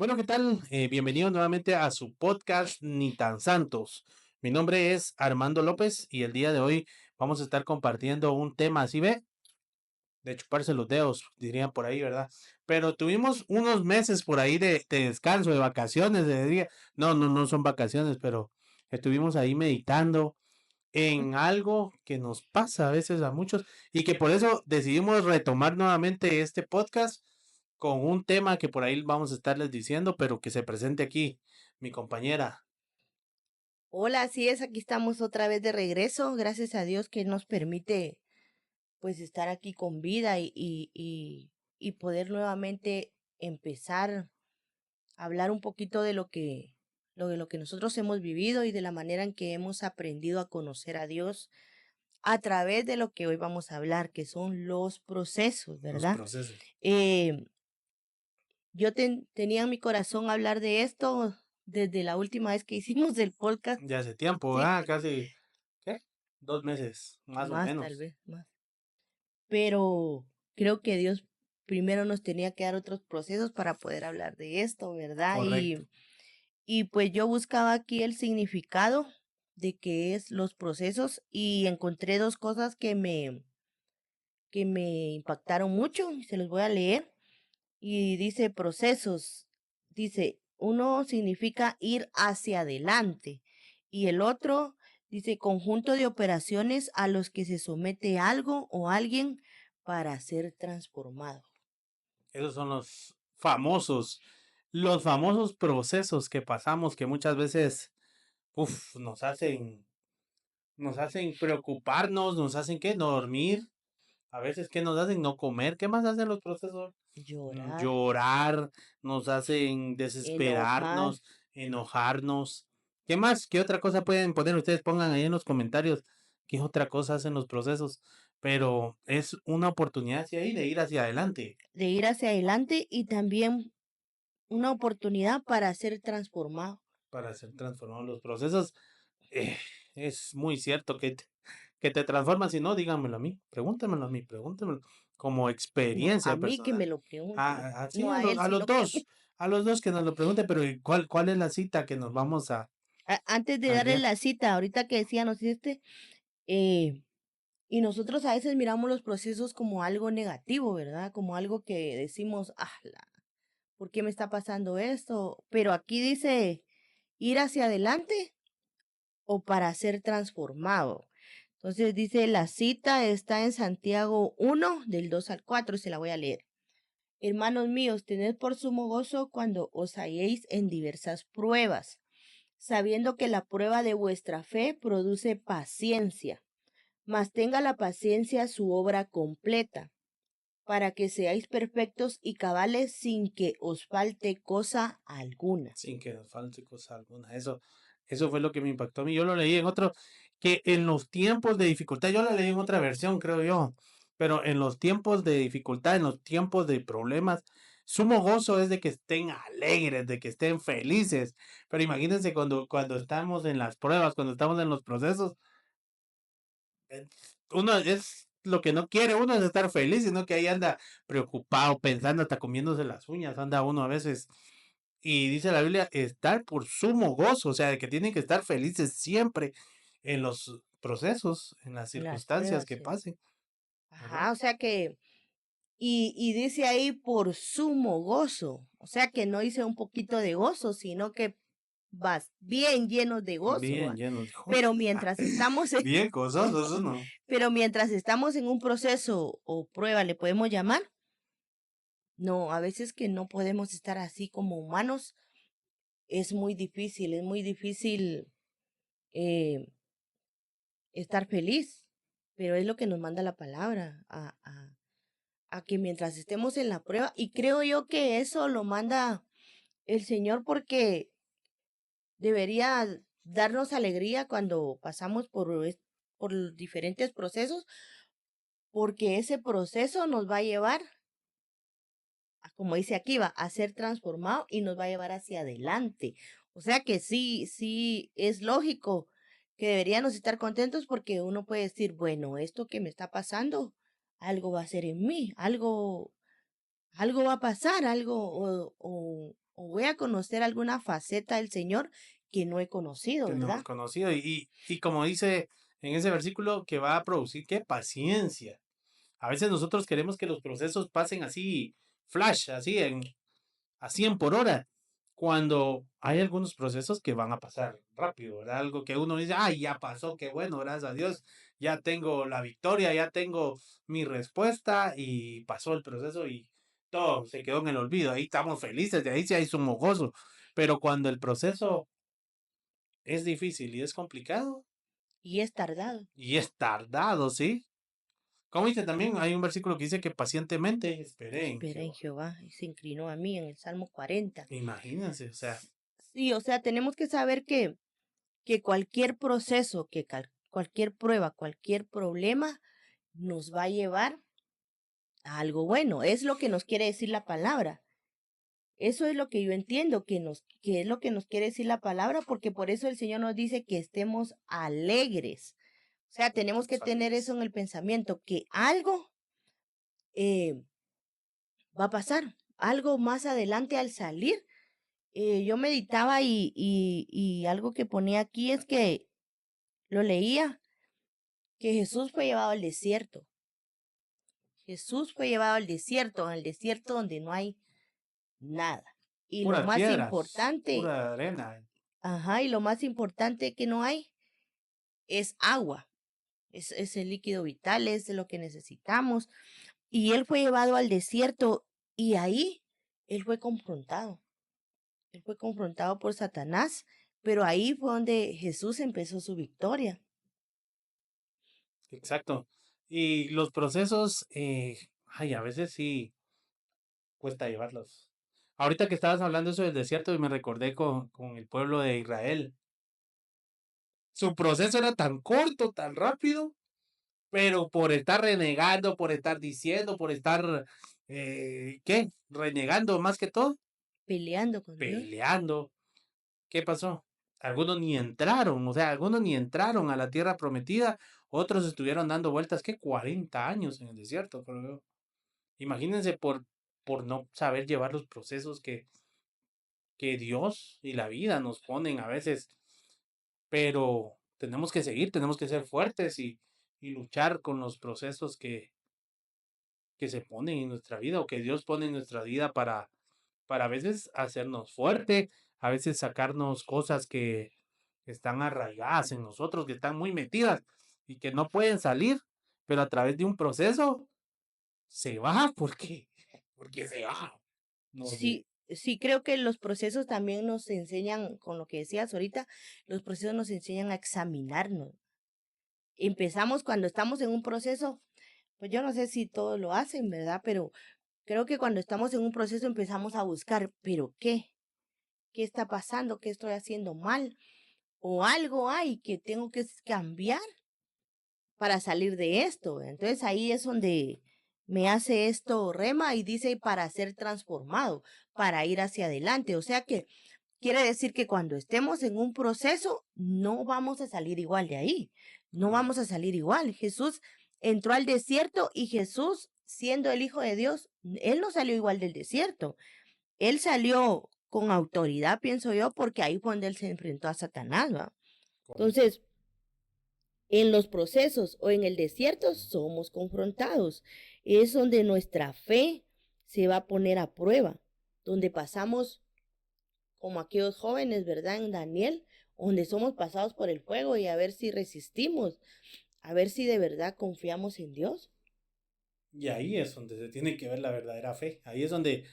Bueno, ¿qué tal? Bienvenidos nuevamente a su podcast Ni tan Santos. Mi nombre es Armando López y el día de hoy vamos a estar compartiendo un tema, ¿así ve? De chuparse los dedos, dirían por ahí, ¿verdad? Pero tuvimos unos meses por ahí de descanso, de vacaciones, de día. No son vacaciones, pero estuvimos ahí meditando en algo que nos pasa a veces a muchos y que por eso decidimos retomar nuevamente este podcast con un tema que por ahí vamos a estarles diciendo, pero que se presente aquí mi compañera. Hola, así es, aquí estamos otra vez de regreso, gracias a Dios que nos permite pues estar aquí con vida y poder nuevamente empezar a hablar un poquito de lo que nosotros hemos vivido y de la manera en que hemos aprendido a conocer a Dios a través de lo que hoy vamos a hablar, que son los procesos, Los ¿verdad? procesos. Eh, tenía en mi corazón hablar de esto desde la última vez que hicimos el podcast, Ya hace tiempo, sí, casi, ¿qué? 2 meses, más o más tal menos. vez, más. Pero creo que Dios primero nos tenía que dar otros procesos para poder hablar de esto, ¿verdad? Correcto. Y pues yo buscaba aquí el significado de qué es los procesos y encontré dos cosas que me impactaron mucho y se los voy a leer. Y dice procesos, dice, uno significa ir hacia adelante y el otro dice conjunto de operaciones a los que se somete algo o alguien para ser transformado. Esos son los famosos procesos que pasamos que muchas veces, nos hacen preocuparnos, nos hacen que no dormir, a veces que nos hacen no comer. ¿Qué más hacen los procesos? Llorar, Llorar, nos hacen enojar. desesperarnos, enojarnos. ¿Qué más? ¿Qué otra cosa pueden poner? Ustedes pongan ahí en los comentarios qué otra cosa hacen los procesos. Pero es una oportunidad hacia ahí de ir hacia adelante De ir hacia adelante y también una oportunidad para ser transformado. para ser transformados. Los procesos, eh, es muy cierto que te transforman. Si no, díganmelo a mí, pregúntemelo como No, a experiencia mí que me personal. lo pregunten, Sí, no a, a lo- él, a los sino que a mí. dos, a los dos que nos lo pregunten, pero ¿cuál es la cita que nos vamos Antes de a darle guiar? la cita, ahorita que decíamos eh, y nosotros a veces miramos los procesos como algo negativo, ¿verdad? Como algo que decimos, ¿por qué me está pasando esto? Pero aquí dice ir hacia adelante o para ser transformado. Entonces dice, la cita está en Santiago 1, del 2 al 4, se la voy a leer. Hermanos míos, tened por sumo gozo cuando os halléis en diversas pruebas, sabiendo que la prueba de vuestra fe produce paciencia, mas tenga la paciencia su obra completa, para que seáis perfectos y cabales sin que os falte cosa alguna. Sin que nos falte cosa alguna. Eso fue lo que me impactó a mí. Yo lo leí en otro, que en los tiempos de dificultad, yo la leí en otra versión, creo yo, pero en los tiempos de dificultad, en los tiempos de problemas, sumo gozo es de que estén alegres, de que estén felices. Pero imagínense cuando estamos en las pruebas, cuando estamos en los procesos, eh, uno es lo que no quiere, uno es estar feliz, sino que ahí anda preocupado, pensando, hasta comiéndose las uñas, anda uno a veces. Y dice la Biblia, estar por sumo gozo, o sea, de que tienen que estar felices siempre en los procesos, en las En las circunstancias pruebas, que sí. pasen, ¿verdad? Ajá, o sea que, y dice ahí por sumo gozo, o sea que no dice un poquito de gozo, sino que vas bien lleno de gozo, Bien ¿va? llenos de Pero gozo. mientras estamos en, Bien gozosos, ¿no? pero mientras estamos en un proceso o prueba, le podemos llamar, no, a veces que no podemos estar así como humanos, es muy difícil eh, estar feliz, pero es lo que nos manda la palabra, a que mientras estemos en la prueba, y creo yo que eso lo manda el Señor porque debería darnos alegría cuando pasamos por los diferentes procesos, porque ese proceso nos va a llevar, como dice aquí, va a ser transformado y nos va a llevar hacia adelante. O sea que sí, sí, es lógico que deberíamos estar contentos porque uno puede decir, bueno, esto que me está pasando, algo va a ser en mí, algo va a pasar, algo, o voy a conocer alguna faceta del Señor que no he conocido, Que no hemos ¿verdad? conocido. Y como dice en ese versículo, que va a producir, ¿qué? Paciencia. A veces nosotros queremos que los procesos pasen así, flash, así a 100 por hora, cuando hay algunos procesos que van a pasar rápido, ¿verdad? Algo que uno dice, ay, ya pasó, qué bueno, gracias a Dios, ya tengo la victoria, ya tengo mi respuesta y pasó el proceso y todo se quedó en el olvido. Ahí estamos felices, de ahí sí hay sumo gozo. Pero cuando el proceso es difícil y es complicado Y es tardado. y es tardado, ¿sí? Como dice también, hay un versículo que dice que pacientemente esperé en Espera en Jehová. Jehová y se inclinó a mí en el Salmo 40. Imagínense, o sea, Sí, o sea, tenemos que saber que cualquier proceso, cualquier prueba, cualquier problema nos va a llevar a algo bueno. Es lo que nos quiere decir la palabra. Eso es lo que yo entiendo, que es lo que nos quiere decir la palabra, porque por eso el Señor nos dice que estemos alegres. O sea, tenemos que tener eso en el pensamiento, que algo eh, va a pasar, algo más adelante al salir. Yo meditaba y algo que ponía aquí es que lo leía, que Jesús fue llevado al desierto. Jesús fue llevado al desierto, en el desierto donde no hay nada. Y lo puras más piedras, importante, pura arena. ajá, y lo más importante que no hay es agua. Es el líquido vital, es lo que necesitamos. Y él fue llevado al desierto y ahí él fue confrontado. Él fue confrontado por Satanás, pero ahí fue donde Jesús empezó su victoria. Exacto. Y los procesos, ay, a veces sí cuesta llevarlos. Ahorita que estabas hablando eso del desierto y me recordé con el pueblo de Israel. Su proceso era tan corto, tan rápido, pero por estar renegando, por estar diciendo, por estar, ¿qué? Renegando más que todo, Peleando con Dios. peleando. ¿Qué pasó? Algunos ni entraron, o sea, algunos ni entraron a la tierra prometida, otros estuvieron dando vueltas, ¿qué? 40 años en el desierto, creo yo. Imagínense por no saber llevar los procesos que Dios y la vida nos ponen a veces, pero tenemos que seguir, tenemos que ser fuertes y luchar con los procesos que se ponen en nuestra vida o que Dios pone en nuestra vida para a veces hacernos fuerte, a veces sacarnos cosas que están arraigadas en nosotros, que están muy metidas y que no pueden salir, pero a través de un proceso se va porque se va. No sé. Sí, sí, creo que los procesos también nos enseñan, con lo que decías ahorita, los procesos nos enseñan a examinarnos. Empezamos cuando estamos en un proceso, pues yo no sé si todos lo hacen, ¿verdad? Pero creo que cuando estamos en un proceso empezamos a buscar, ¿pero qué? ¿Qué está pasando? ¿Qué estoy haciendo mal? ¿O algo hay que tengo que cambiar para salir de esto? Entonces ahí es donde me hace esto rema y dice para ser transformado, para ir hacia adelante. O sea que quiere decir que cuando estemos en un proceso, no vamos a salir igual de ahí. No No. vamos a salir igual. Jesús entró al desierto y Jesús, siendo el Hijo de Dios, él no salió igual del desierto. Él salió con autoridad, pienso yo, porque ahí fue donde él se enfrentó a Satanás, ¿va? Correcto. Entonces, en los procesos o en el desierto somos confrontados. Es donde nuestra fe se va a poner a prueba, donde pasamos como aquellos jóvenes, ¿verdad? En Daniel, donde somos pasados por el fuego y a ver si resistimos, a ver si de verdad confiamos en Dios. Y ahí es donde se tiene que ver la verdadera fe. Ahí es donde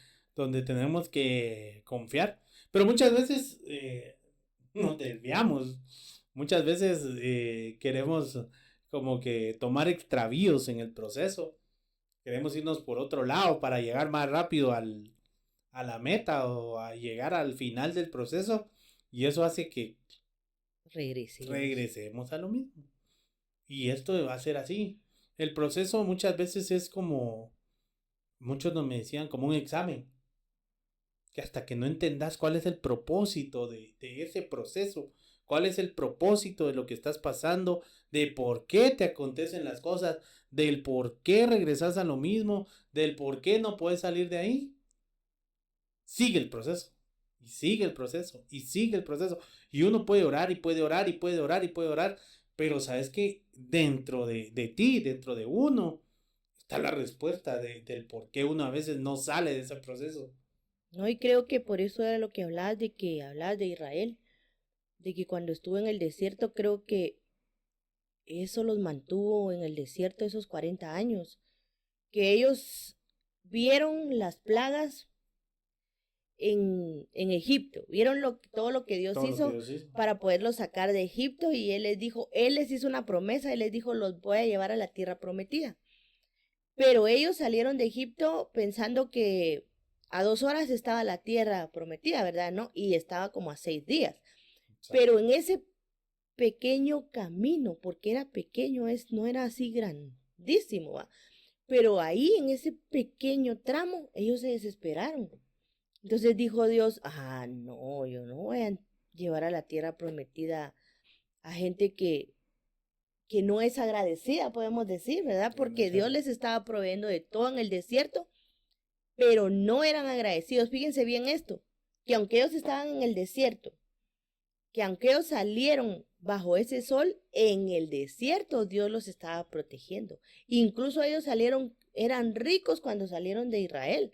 tenemos que confiar. Pero muchas veces nos desviamos. Muchas veces queremos como que tomar extravíos en el proceso. Queremos irnos por otro lado para llegar más rápido a la meta o a llegar al final del proceso. Y eso hace que Regresemos. regresemos a lo mismo. Y esto va a ser así. El proceso muchas veces es como, muchos nos me decían, como un examen. Que hasta que no entendas cuál es el propósito de ese proceso, cuál es el propósito de lo que estás pasando, de por qué te acontecen las cosas, del por qué regresas a lo mismo, del por qué no puedes salir de ahí, sigue el proceso. Y sigue el proceso, y sigue el proceso. Y uno puede orar, y puede orar, y puede orar, y puede orar. Pero sabes que dentro de ti, dentro de uno, está la respuesta del por qué uno a veces no sale de ese proceso. No, y creo que por eso era lo que hablabas de Israel, de que cuando estuvo en el desierto, creo que eso los mantuvo en el desierto esos 40 años, que ellos vieron las plagas en Egipto, vieron todo lo que Dios Todo lo que hizo Dios hizo. para poderlos sacar de Egipto y Él les hizo una promesa, Él les dijo, los voy a llevar a la tierra prometida. Pero ellos salieron de Egipto pensando que a 2 horas estaba la tierra prometida, ¿verdad? ¿No? Y estaba como a 6 días. Exacto. Pero en ese pequeño camino, porque era pequeño, no era así grandísimo, ¿va? Pero ahí en ese pequeño tramo, ellos se desesperaron. Entonces dijo Dios, no, yo no voy a llevar a la tierra prometida a gente que no es agradecida, podemos decir, ¿verdad? Porque Dios les estaba proveyendo de todo en el desierto, pero no eran agradecidos. Fíjense bien esto, que aunque ellos estaban en el desierto, que aunque ellos salieron bajo ese sol, en el desierto Dios los estaba protegiendo. Incluso ellos eran ricos cuando salieron de Israel,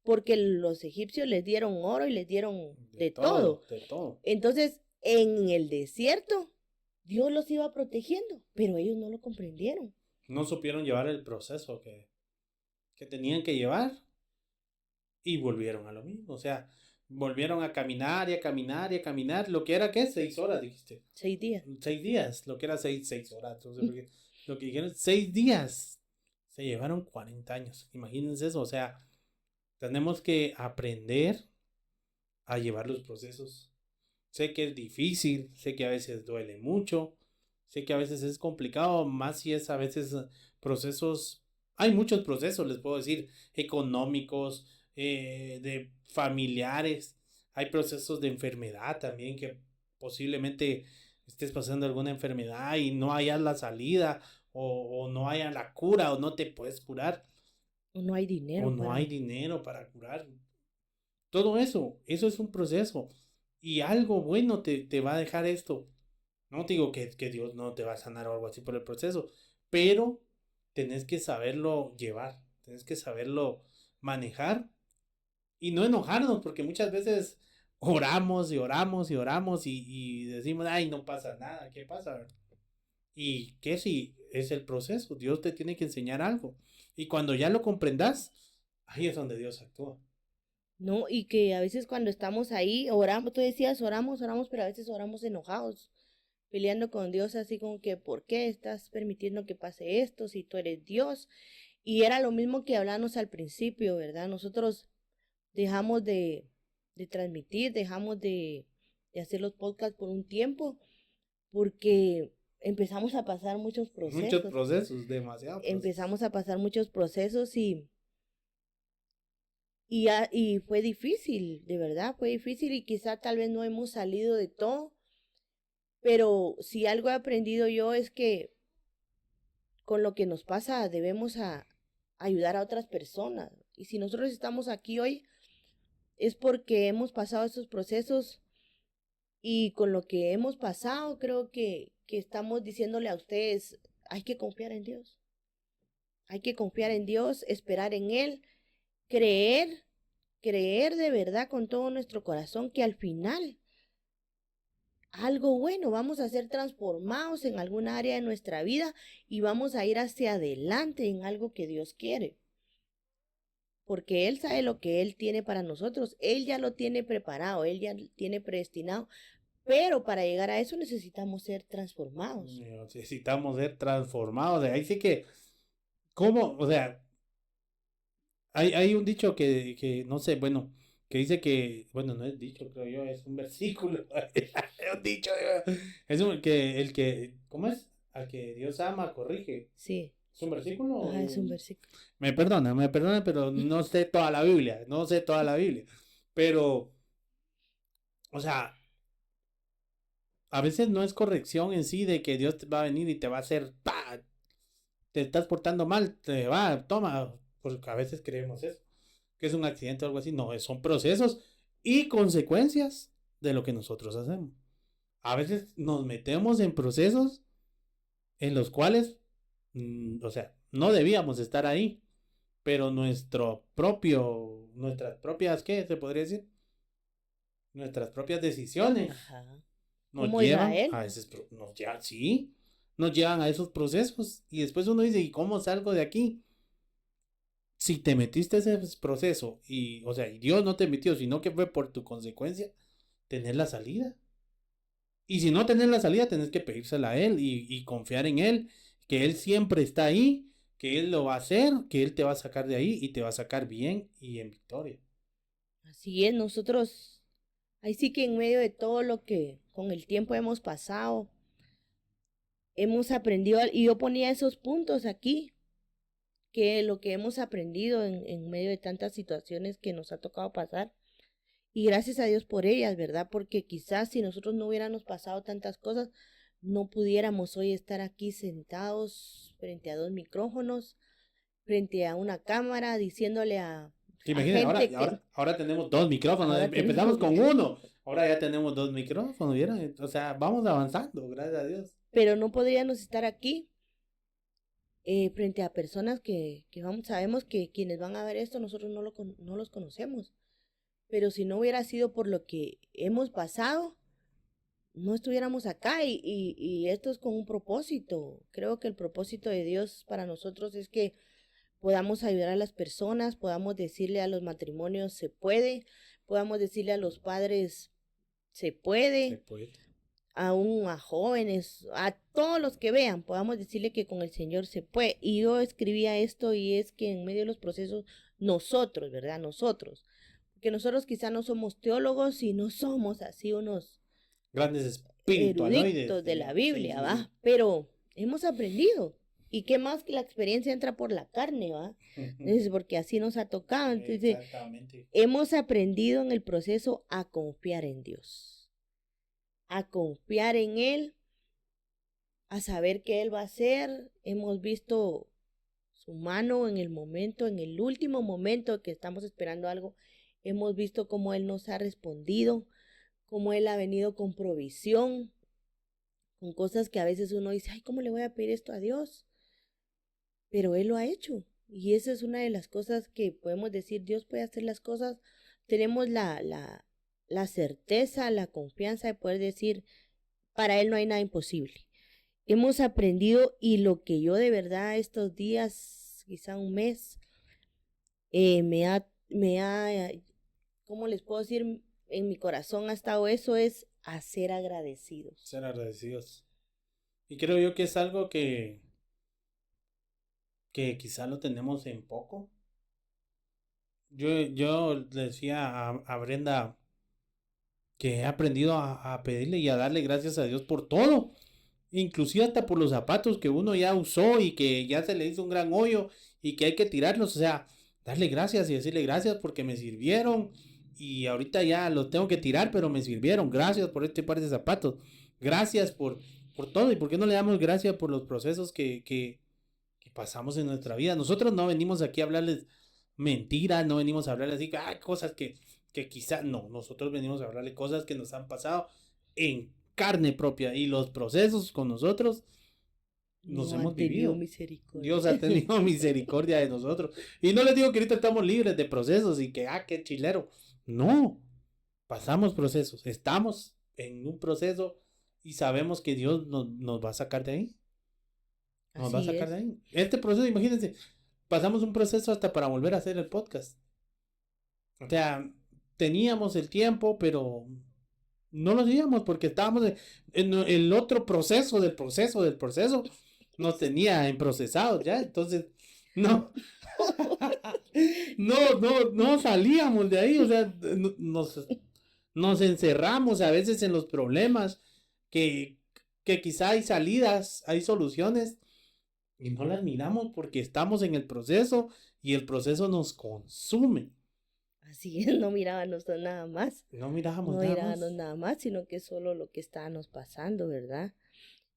porque los egipcios les dieron oro y les dieron de todo. De todo. Entonces, en el desierto, Dios los iba protegiendo, pero ellos no lo comprendieron. No supieron llevar el proceso que tenían que llevar y volvieron a lo mismo. O sea, volvieron a caminar y a caminar y a caminar. Lo que era, ¿qué? 6 horas, dijiste. 6 días. 6 días. Lo que era 6 horas. Entonces, lo que dijeron, 6 días. Se llevaron 40 años. Imagínense eso. O sea, tenemos que aprender a llevar los procesos. Sé que es difícil, sé que a veces duele mucho, sé que a veces es complicado, más si es a veces procesos, hay muchos procesos, les puedo decir, económicos, de familiares, hay procesos de enfermedad también que posiblemente estés pasando alguna enfermedad y no hayas la salida o no haya la cura o no te puedes curar. O no hay dinero. O no hay dinero para curar. Todo eso es un proceso. Y algo bueno te va a dejar esto. No te digo que Dios no te va a sanar o algo así por el proceso, pero tenés que saberlo llevar, tenés que saberlo manejar y no enojarnos, porque muchas veces oramos y oramos y oramos y decimos, ay, no pasa nada, ¿qué pasa? Y que si es el proceso, Dios te tiene que enseñar algo. Y cuando ya lo comprendas, ahí es donde Dios actúa. No, y que a veces cuando estamos ahí, oramos, tú decías, oramos, pero a veces oramos enojados, peleando con Dios así como que, ¿por qué estás permitiendo que pase esto si tú eres Dios? Y era lo mismo que hablamos al principio, ¿verdad? Nosotros dejamos de transmitir, dejamos de hacer los podcasts por un tiempo, porque empezamos a pasar muchos Muchos procesos. procesos, demasiado procesos. Empezamos a pasar muchos procesos y fue difícil, de verdad, fue difícil y quizá tal vez no hemos salido de todo, pero si algo he aprendido yo es que con lo que nos pasa debemos ayudar a otras personas. Y si nosotros estamos aquí hoy es porque hemos pasado esos procesos y con lo que hemos pasado creo que estamos diciéndole a ustedes, hay que confiar en Dios. Hay que confiar en Dios, esperar en Él, creer, creer de verdad con todo nuestro corazón que al final algo bueno, vamos a ser transformados en alguna área de nuestra vida y vamos a ir hacia adelante en algo que Dios quiere. Porque Él sabe lo que Él tiene para nosotros, Él ya lo tiene preparado, Él ya tiene predestinado, pero para llegar a eso necesitamos ser transformados. Necesitamos ser transformados. Ahí sí que, ¿cómo? O sea, hay un dicho que no sé, bueno, que dice que, bueno, no es dicho, creo yo, es un versículo. Es un dicho, es ¿cómo es? Al que Dios ama, corrige. Sí. ¿Es un versículo? Es un versículo. Me perdona, pero no sé toda la Biblia, no sé toda la Biblia. Pero, o sea, a veces no es corrección en sí de que Dios va a venir y te va a hacer, ¡pah! Te estás portando mal, te va, toma, porque a veces creemos eso, que es un accidente o algo así. No, son procesos y consecuencias de lo que nosotros hacemos. A veces nos metemos en procesos en los cuales, o sea, no debíamos estar ahí, pero nuestras propias, ¿qué se podría decir? Nuestras propias decisiones Ajá. nos Como llevan Israel. a sí, nos llevan a esos procesos y después uno dice, ¿y cómo salgo de aquí? Si te metiste ese proceso y, o sea, y Dios no te metió, sino que fue por tu consecuencia, tener la salida. Y si no tenés la salida, tenés que pedírsela a Él y confiar en Él, que Él siempre está ahí, que Él lo va a hacer, que Él te va a sacar de ahí y te va a sacar bien y en victoria. Así es, nosotros, ahí sí que en medio de todo lo que con el tiempo hemos pasado, hemos aprendido, y yo ponía esos puntos aquí, que lo que hemos aprendido en medio de tantas situaciones que nos ha tocado pasar, y gracias a Dios por ellas, ¿verdad? Porque quizás si nosotros no hubiéramos pasado tantas cosas, no pudiéramos hoy estar aquí sentados frente a dos micrófonos, frente a una cámara, diciéndole a Imagínate, gente que ahora tenemos dos micrófonos, ahora tenemos empezamos con micrófonos, uno, ahora ya tenemos dos micrófonos, ¿vieron? O sea, vamos avanzando, gracias a Dios. pero no podríamos estar aquí frente a personas que vamos, sabemos que quienes van a ver esto nosotros no los conocemos, pero si no hubiera sido por lo que hemos pasado, no estuviéramos acá y esto es con un propósito. Creo que el propósito de Dios para nosotros es que podamos ayudar a las personas, podamos decirle a los matrimonios se puede, podamos decirle a los padres se Se puede, puede. aún a jóvenes, a todos los que vean, podamos decirle que con el Señor se puede. Y yo escribía esto y es que en medio de los procesos, nosotros, ¿verdad? Nosotros, que nosotros quizá no somos teólogos y no somos así unos Grandes espiritualoides, eruditos de la diríamos. Sí, Biblia, sí, sí. ¿va? Pero hemos aprendido. ¿Y qué más que la experiencia entra por la carne, va? Es porque así nos ha tocado. Entonces, Exactamente. hemos aprendido en el proceso a confiar en Dios, a confiar en Él, a saber qué Él va a hacer. Hemos visto su mano en el momento, en el último momento que estamos esperando algo. Hemos visto cómo Él nos ha respondido, cómo Él ha venido con provisión, con cosas que a veces uno dice, ay, ¿cómo le voy a pedir esto a Dios? Pero Él lo ha hecho. Y esa es una de las cosas que podemos decir, Dios puede hacer las cosas. Tenemos la certeza, la confianza de poder decir, para Él no hay nada imposible. Hemos aprendido y lo que yo de verdad estos días, quizá un mes, ¿cómo les puedo decir? En mi corazón ha estado eso, es a ser agradecidos. Ser agradecidos. Y creo yo que es algo que quizá lo tenemos en poco. Yo le decía a Brenda que he aprendido a pedirle y a darle gracias a Dios por todo. Inclusive hasta por los zapatos que uno ya usó y que ya se le hizo un gran hoyo y que hay que tirarlos. O sea, darle gracias y decirle gracias porque me sirvieron. Y ahorita ya los tengo que tirar, pero me sirvieron. Gracias por este par de zapatos. Gracias por todo. ¿Y por qué no le damos gracias por los procesos que pasamos en nuestra vida? Nosotros no venimos aquí a hablarles mentiras, no venimos a hablarles así, cosas que quizá no. Nosotros venimos a hablarle cosas que nos han pasado en carne propia y los procesos con nosotros nos No han hemos tenido vivido. Dios ha misericordia. tenido misericordia de nosotros. Y no les digo que ahorita estamos libres de procesos y que, qué chilero. No, pasamos procesos, estamos en un proceso y sabemos que Dios nos va a sacar de ahí. Nos va a Así sacar de es. ahí. Este proceso, imagínense, pasamos un proceso hasta para volver a hacer el podcast. O sea, teníamos el tiempo, pero no lo hacíamos porque estábamos en el otro proceso del proceso del proceso. Nos tenía en procesados ya, entonces no, no salíamos de ahí, o sea, nos encerramos a veces en los problemas que quizá hay salidas, hay soluciones y no las miramos porque estamos en el proceso y el proceso nos consume. Así es, no mirábamos nada más. No mirábamos No nada mirábamos más. nada más, sino que solo lo que estábamos pasando, ¿verdad?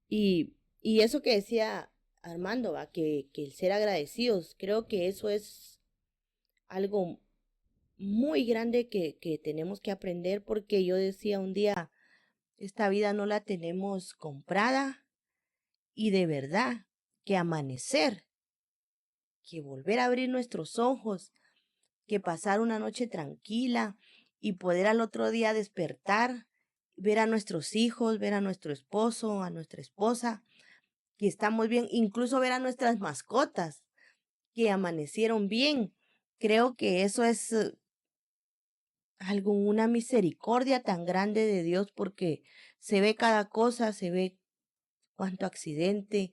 Y eso que decía Armando, va, que el ser agradecidos, creo que eso es algo muy grande que tenemos que aprender porque yo decía un día, esta vida no la tenemos comprada y de verdad que amanecer, que volver a abrir nuestros ojos, que pasar una noche tranquila y poder al otro día despertar, ver a nuestros hijos, ver a nuestro esposo, a nuestra esposa, que estamos bien, incluso ver a nuestras mascotas que amanecieron bien. Creo que eso es algo, una misericordia tan grande de Dios porque se ve cada cosa, se ve cuánto accidente,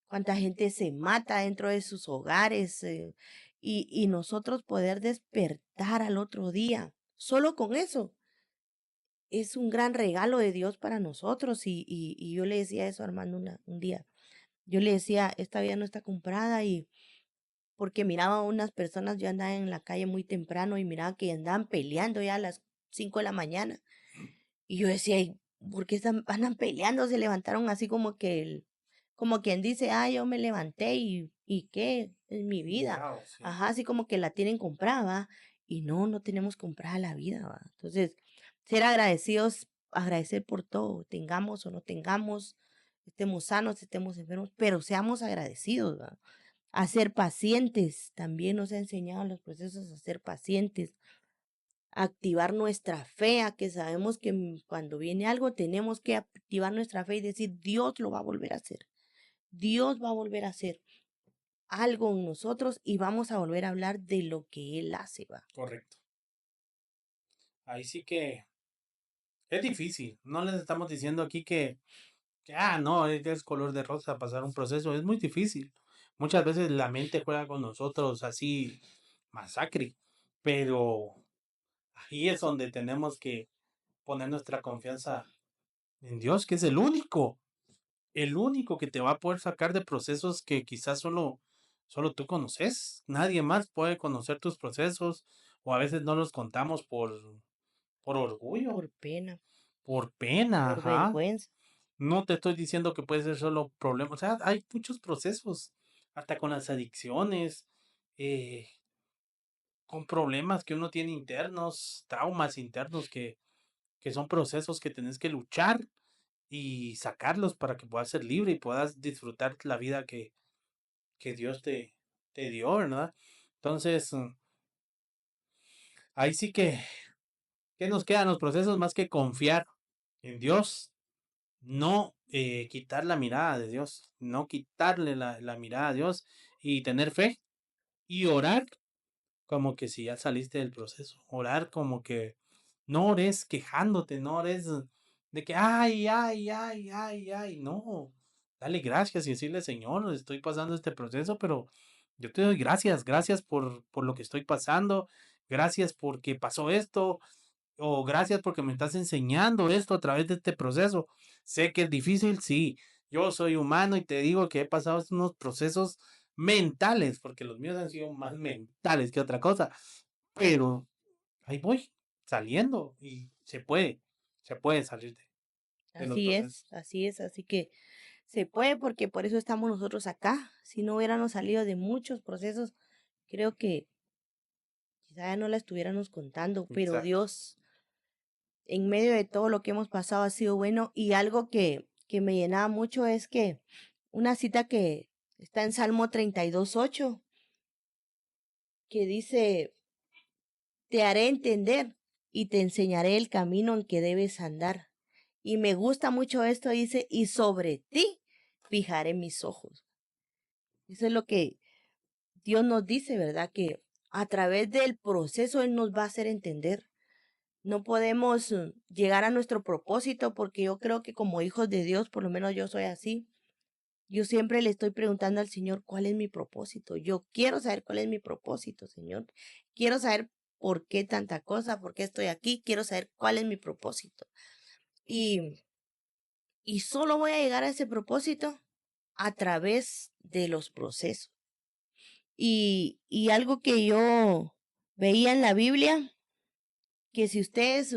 cuánta gente se mata dentro de sus hogares y nosotros poder despertar al otro día. Solo con eso es un gran regalo de Dios para nosotros y yo le decía eso a Armando un día. Yo le decía, esta vida no está comprada y porque miraba a unas personas, yo andaba en la calle muy temprano y miraba que andaban peleando ya a las 5 de la mañana. Y yo decía, "¿Y por qué andan peleando? Se levantaron así como que, como quien dice, ah, yo me levanté y qué, es mi vida. Ya, o sí. Ajá, así como que la tienen comprada, ¿va? Y no, no tenemos comprada la vida, ¿va? Entonces, ser agradecidos, agradecer por todo, tengamos o no tengamos, estemos sanos, estemos enfermos, pero seamos agradecidos, ¿va? A ser pacientes, también nos ha enseñado en los procesos a ser pacientes, activar nuestra fe, a que sabemos que cuando viene algo tenemos que activar nuestra fe y decir, Dios lo va a volver a hacer. Dios va a volver a hacer algo en nosotros y vamos a volver a hablar de lo que Él hace, va. Correcto. Ahí sí que es difícil. No les estamos diciendo aquí que no, es color de rosa pasar un proceso. Es muy difícil. Muchas veces la mente juega con nosotros así, masacre. Pero ahí es donde tenemos que poner nuestra confianza en Dios, que es el único que te va a poder sacar de procesos que quizás solo tú conoces. Nadie más puede conocer tus procesos o a veces no los contamos por orgullo, Por pena, por pena, por ajá. vergüenza, No te estoy diciendo que puede ser solo problemas, o sea, hay muchos procesos, hasta con las adicciones, eh, con problemas que uno tiene internos, traumas internos que son procesos que tenés que luchar y sacarlos para que puedas ser libre y puedas disfrutar la vida que Dios te dio, ¿verdad? Entonces, ahí sí que, ¿qué nos quedan los procesos más que confiar en Dios? No quitar la mirada de Dios, no quitarle la mirada a Dios y tener fe y orar como que si ya saliste del proceso, orar como que no ores quejándote, no ores de que ay, no, dale gracias y decirle Señor, estoy pasando este proceso, pero yo te doy gracias, gracias por lo que estoy pasando, gracias porque pasó esto, o gracias porque me estás enseñando esto a través de este proceso. Sé que es difícil, sí. Yo soy humano y te digo que he pasado unos procesos mentales, porque los míos han sido más mentales que otra cosa. Pero ahí voy, saliendo y se puede salir de los así es, procesos. así es, así que se puede porque por eso estamos nosotros acá. Si no hubiéramos salido de muchos procesos, creo que quizá ya no la estuviéramos contando, pero Exacto. Dios en medio de todo lo que hemos pasado ha sido bueno y algo que me llenaba mucho es que una cita que está en Salmo 32:8 que dice, te haré entender y te enseñaré el camino en que debes andar. Y me gusta mucho esto, dice, y sobre ti fijaré mis ojos. Eso es lo que Dios nos dice, ¿verdad? Que a través del proceso Él nos va a hacer entender. No podemos llegar a nuestro propósito porque yo creo que como hijos de Dios, por lo menos yo soy así, yo siempre le estoy preguntando al Señor cuál es mi propósito. Yo quiero saber cuál es mi propósito, Señor. Quiero saber por qué tanta cosa, por qué estoy aquí. Quiero saber cuál es mi propósito. Y, y solo voy a llegar a ese propósito a través de los procesos. Y algo que yo veía en la Biblia, que si ustedes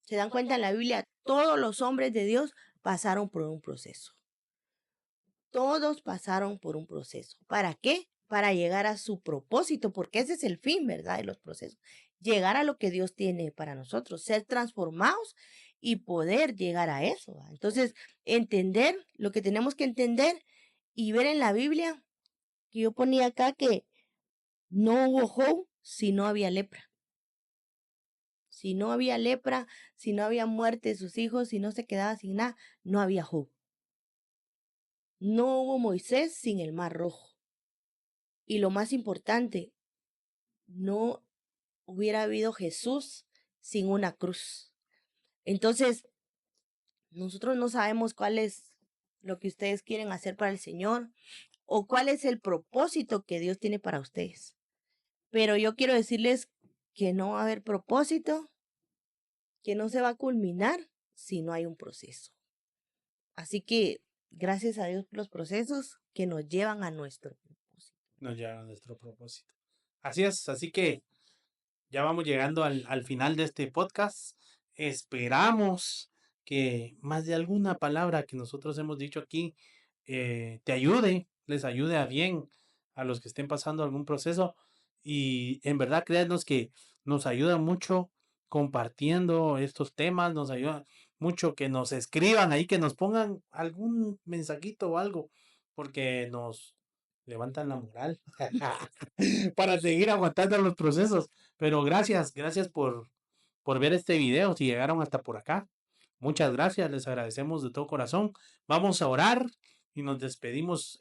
se dan cuenta en la Biblia, todos los hombres de Dios pasaron por un proceso. Todos pasaron por un proceso. ¿Para qué? Para llegar a su propósito, porque ese es el fin, ¿verdad? De los procesos. llegar a lo que Dios tiene para nosotros, ser transformados y poder llegar a eso. Entonces, entender lo que tenemos que entender y ver en la Biblia, que yo ponía acá que no hubo Job si no había lepra. Si no había lepra, si no había muerte de sus hijos, si no se quedaba sin nada, no había Job. No hubo Moisés sin el mar rojo. Y lo más importante, no hubiera habido Jesús sin una cruz. Entonces, nosotros no sabemos cuál es lo que ustedes quieren hacer para el Señor o cuál es el propósito que Dios tiene para ustedes. Pero yo quiero decirles que no va a haber propósito, que no se va a culminar si no hay un proceso. Así que gracias a Dios por los procesos que nos llevan a nuestro propósito. Nos lleva a nuestro propósito. Así es, así que ya vamos llegando al final de este podcast. Esperamos que más de alguna palabra que nosotros hemos dicho aquí te ayude, les ayude a bien a los que estén pasando algún proceso. Y en verdad, créanos que nos ayuda mucho compartiendo estos temas, nos ayuda mucho que nos escriban ahí, que nos pongan algún mensajito o algo, porque nos levantan la moral para seguir aguantando los procesos. Pero gracias por ver este video, si llegaron hasta por acá. Muchas gracias, les agradecemos de todo corazón. Vamos a orar y nos despedimos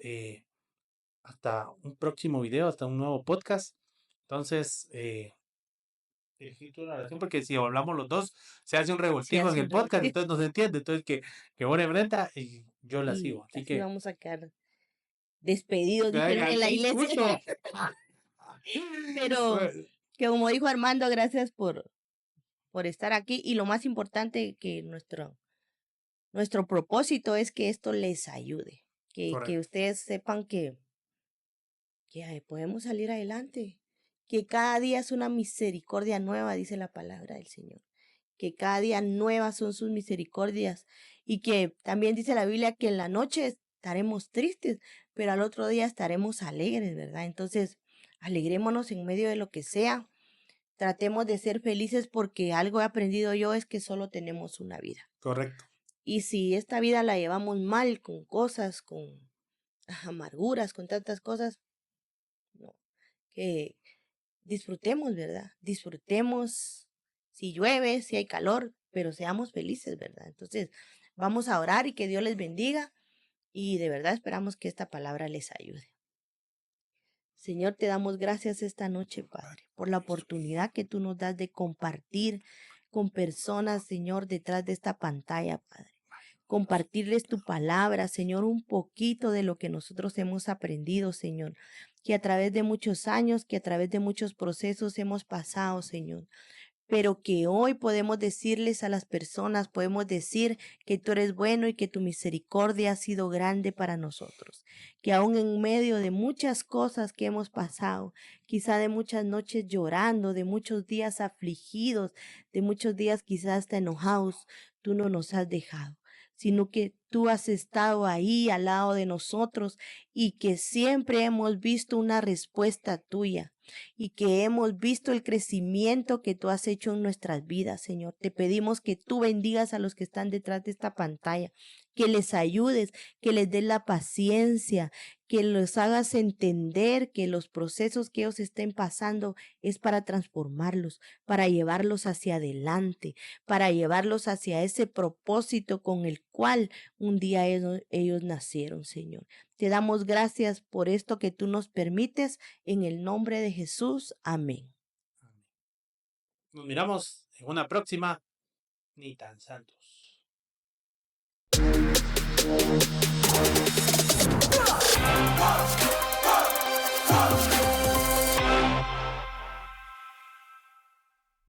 hasta un próximo video, hasta un nuevo podcast. Entonces, una oración porque si hablamos los dos, se hace un Se revoltijo en hace el un podcast, revoltijo entonces no se entiende. Entonces, que ore Brenda y yo la sigo. y Así así que, vamos a quedar despedidos, dijeron venga, en la iglesia. justo. Pero que como dijo Armando, gracias por estar aquí y lo más importante que nuestro propósito es que esto les ayude, que Correcto. ustedes sepan que podemos salir adelante, que cada día es una misericordia nueva, dice la palabra del Señor, que cada día nuevas son sus misericordias y que también dice la Biblia que en la noche estaremos tristes, pero al otro día estaremos alegres, ¿verdad? Entonces, alegrémonos en medio de lo que sea, tratemos de ser felices porque algo he aprendido yo es que solo tenemos una vida. Correcto. Y si esta vida la llevamos mal con cosas, con amarguras, con tantas cosas, no, que disfrutemos, ¿verdad? Disfrutemos si llueve, si hay calor, pero seamos felices, ¿verdad? Entonces, vamos a orar y que Dios les bendiga y de verdad esperamos que esta palabra les ayude. Señor, te damos gracias esta noche, Padre, por la oportunidad que tú nos das de compartir con personas, Señor, detrás de esta pantalla, Padre. Compartirles tu palabra, Señor, un poquito de lo que nosotros hemos aprendido, Señor, que a través de muchos años, que a través de muchos procesos hemos pasado, Señor, pero que hoy podemos decirles a las personas, podemos decir que tú eres bueno y que tu misericordia ha sido grande para nosotros, que aún en medio de muchas cosas que hemos pasado, quizá de muchas noches llorando, de muchos días afligidos, de muchos días quizás hasta enojados, tú no nos has dejado, sino que tú has estado ahí al lado de nosotros y que siempre hemos visto una respuesta tuya y que hemos visto el crecimiento que tú has hecho en nuestras vidas, Señor. Te pedimos que tú bendigas a los que están detrás de esta pantalla, que les ayudes, que les des la paciencia, que los hagas entender que los procesos que ellos estén pasando es para transformarlos, para llevarlos hacia adelante, para llevarlos hacia ese propósito con el cual un día ellos nacieron, Señor. Te damos gracias por esto que tú nos permites en el nombre de Jesús. Amén. Nos miramos en una próxima, ni tan santo.